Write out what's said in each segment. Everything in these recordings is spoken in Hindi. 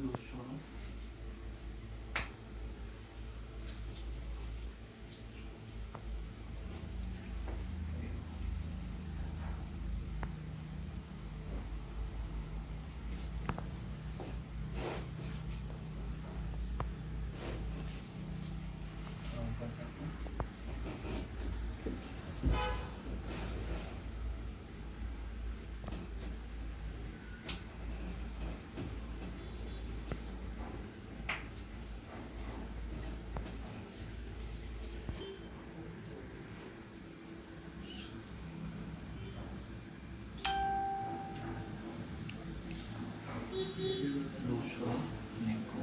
लूज छोड़ो। कर सकते हैं। लूज छोड़ो, नेक को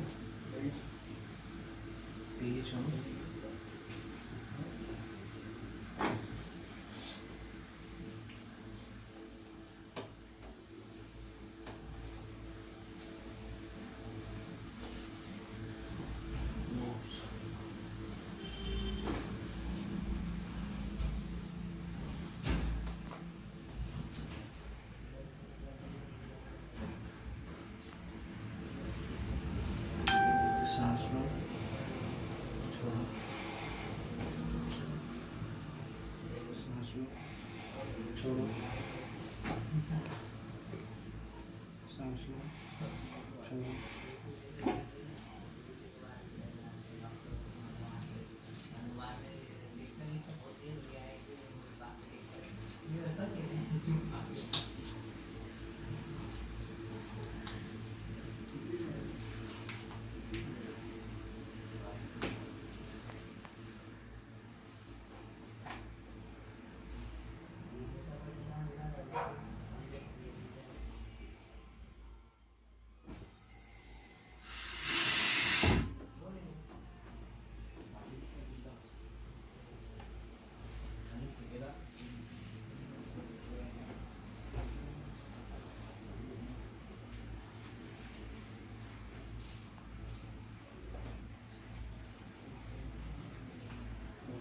पीछे छोड़ो। सांस लो, छोड़ो। सांस लो, छोड़ो। सांस लो, छोड़ो।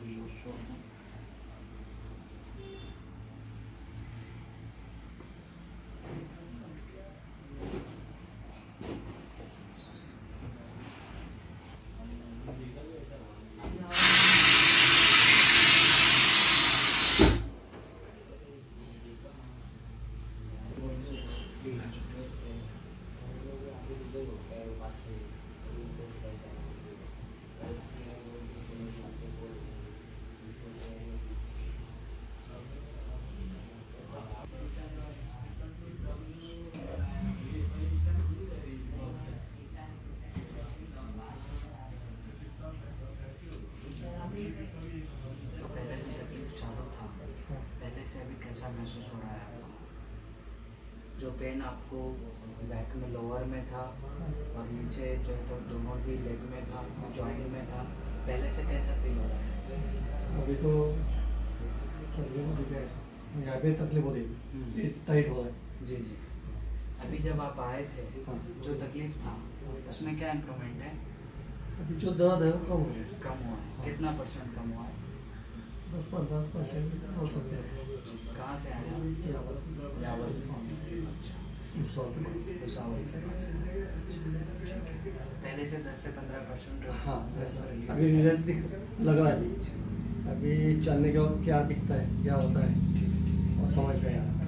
लूज छोड़ो। तो पहले जो तकलीफ चालू था, पहले से अभी कैसा महसूस हो रहा है आपको? जो पेन आपको बैक में लोअर में था और नीचे जो तो दोनों भी लेग में था, जॉइंट में था, पहले से कैसा फील हो रहा है? अभी तो यहाँ पे तकलीफ हो रही है, टाइट हो रहा है। जी जी। अभी जब आप आए थे, हाँ। जो तकलीफ था उसमें क्या इम्प्रूवमेंट है? अभी जो दर्द है वो कम हो गया, कम हुआ है। कितना % कम हुआ है? 10-15% हो सकते हैं। कहाँ से आया? यावल। अच्छा, भुसावल के पास। अच्छा, पहले से 10 से 15% हाँ वैसा अभी रिजल्ट लग रहा है। अभी चलने के वक्त क्या दिखता है, क्या होता है, और समझ में आ रहा है।